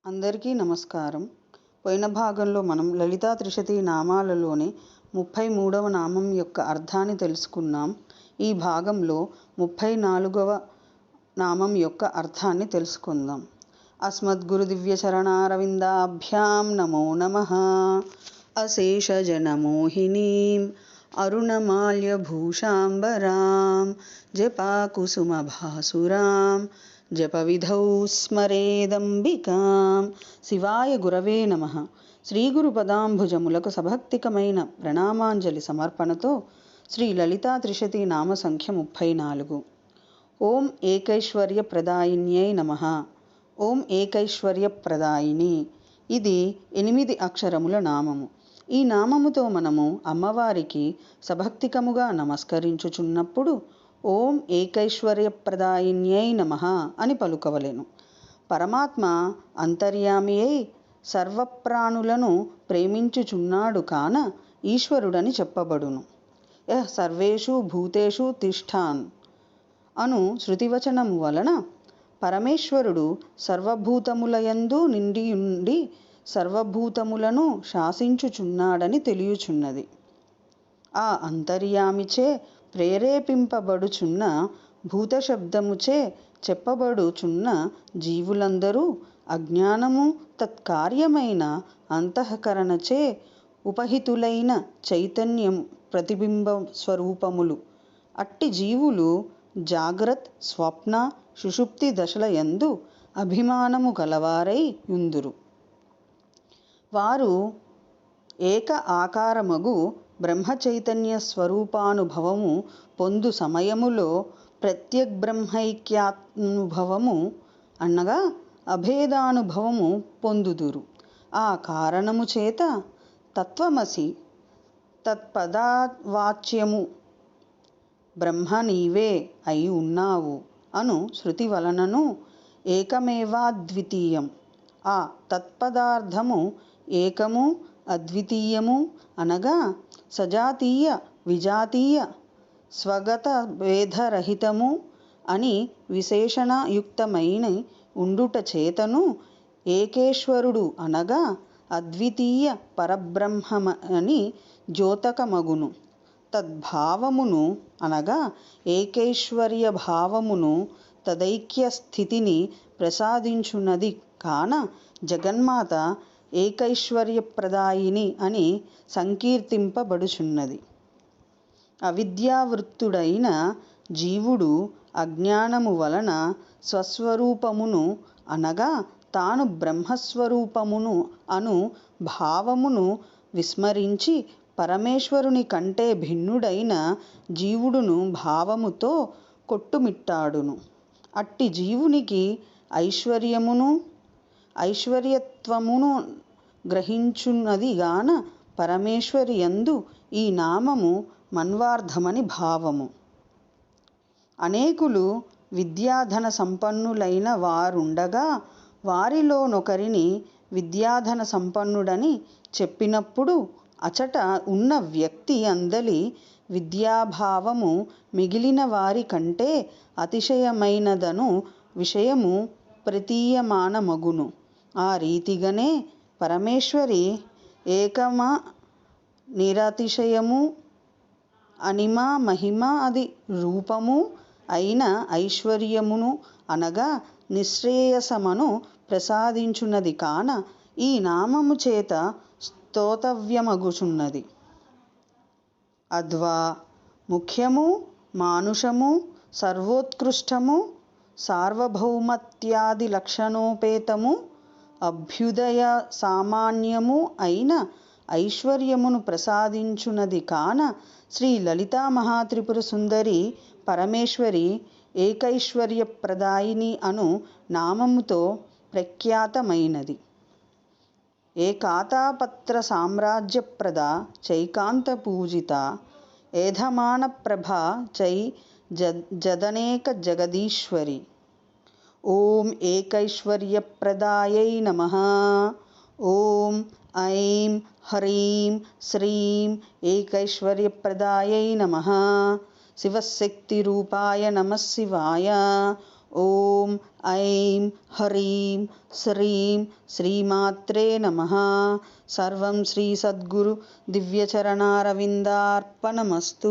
అందరికీ నమస్కారం. పోయిన భాగంలో మనం లలితా త్రిశతి నామాలలోని 33వ నామం యొక్క అర్థాన్ని తెలుసుకున్నాం. ఈ భాగంలో 34వ నామం యొక్క అర్థాన్ని తెలుసుకుందాం. అస్మద్గురు దివ్య చరణారవిందాభ్యాం నమో నమః. అశేషజనమోహినీం అరుణమాల్యభూషాంబరాం జపాకుసుమభాసురాం జపవిధౌ స్మరేదంబికాం. శివాయ గురవే నమః. శ్రీ గురు పదాంభుజములకు సభక్తికమైన ప్రణామాంజలి సమర్పణతో శ్రీ లలితా త్రిశతి నామ సంఖ్య 34. ఓం ఏకైశ్వర్య ప్రదాయిన్యై నమః. ఓం ఏకైశ్వర్య ప్రదాయిని. ఇది 8 అక్షరముల నామము. ఈ నామముతో మనము అమ్మవారికి సభక్తికముగా నమస్కరించుచున్నప్పుడు ఓం ఏకైశ్వర్యప్రదాయిన్యై నమః అని పలుకవలెను. పరమాత్మ అంతర్యామి అయి సర్వప్రాణులను ప్రేమించుచున్నాడు కాన ఈశ్వరుడని చెప్పబడును. యః సర్వేషు భూతేషు తిష్ఠాన్ అను శృతివచనము వలన పరమేశ్వరుడు సర్వభూతములయందు నిండియుండి సర్వభూతములను శాసించుచున్నాడని తెలియుచున్నది. ఆ అంతర్యామిచే ప్రేరేపింపబడుచున్న భూతశబ్దముచే చెప్పబడుచున్న జీవులందరూ అజ్ఞానము తత్కార్యమైన అంతఃకరణచే ఉపహితులైన చైతన్యం ప్రతిబింబ స్వరూపములు. అట్టి జీవులు జాగ్రత్, స్వప్న, సుషుప్తి దశల యందు అభిమానము గలవారై యుందురు. వారు ఏక ఆకారమగు బ్రహ్మచైతన్య స్వరూపానుభవము పొందు సమయములో ప్రత్యగ్బ్రహ్మైక్యానుభవము అనగా అభేదానుభవము పొందుదురు. ఆ కారణము చేత తత్వమసి తత్పదవాచ్యము బ్రహ్మ నీవే అయి ఉన్నావు అను శృతి వలనను ఏకమేవాద్వితీయం ఆ తత్పదార్థము ఏకము అద్వితీయము అనగా సజాతీయ విజాతీయ స్వగత భేదరహితము అని విశేషణయుక్తమైన ఉండుట చేతను ఏకేశ్వరుడు అనగా అద్వితీయ పరబ్రహ్మమని ద్యోతకమగును. తద్భావమును అనగా ఏకైశ్వర్య భావమును తదైక్య స్థితిని ప్రసాదించున్నది కాన జగన్మాత ఏకైశ్వర్యప్రదాయిని అని సంకీర్తింపబడుచున్నది. అవిద్యావృత్తుడైన జీవుడు అజ్ఞానము వలన స్వస్వరూపమును అనగా తాను బ్రహ్మస్వరూపమును అను భావమును విస్మరించి పరమేశ్వరుని కంటే భిన్నుడైన జీవుడును భావముతో కొట్టుమిట్టాడును. అట్టి జీవునికి ఐశ్వర్యమును ఐశ్వర్యత్వమును గ్రహించున్నది గాన పరమేశ్వరి యందు ఈ నామము మన్వార్థమని భావము. అనేకులు విద్యాధన సంపన్నులైన వారుండగా వారిలోనొకరిని విద్యాధన సంపన్నుడని చెప్పినప్పుడు అచట ఉన్న వ్యక్తి అందలి విద్యాభావము మిగిలిన వారి కంటే అతిశయమైనదను విషయము ప్రతీయమానమగును. ఆ రీతిగనే పరమేశ్వరి ఏకమ నిరతిశయము అనిమ మహిమాది రూపము అయిన ఐశ్వర్యమును అనగా నిశ్రేయసమును ప్రసాదించున్నది కాన ఈ నామము చేత స్తోతవ్యమగుచున్నది. అధ్వా ముఖ్యము మానుషము సర్వోత్కృష్టము సార్వభౌమత్యాది లక్షణోపేతము అభ్యుదయ సామాన్యము అయిన ఐశ్వర్యమును ప్రసాదించున్నది కాన శ్రీ లలితా మహాత్రిపుర సుందరి పరమేశ్వరి ఏకైశ్వర్యప్రదాయిని అను నామముతో ప్రఖ్యాతమైనది. ఏకాతాపత్ర సామ్రాజ్యప్రద చైకాంత పూజిత ఏధమానప్రభ చై జదనేక జగదీశ్వరి. ఓం ఏకైశ్వర్యప్రదాయై నమః. ఓం ఐం హ్రీం శ్రీం ఏకైశ్వర్యప్రదాయై నమః. శివశక్తిరూపాయ నమః శివాయ. ఓం ఐం హ్రీం శ్రీం శ్రీమాత్రే నమః. సర్వం శ్రీ సద్గురు దివ్యచరణారవిందార్పణమస్తు.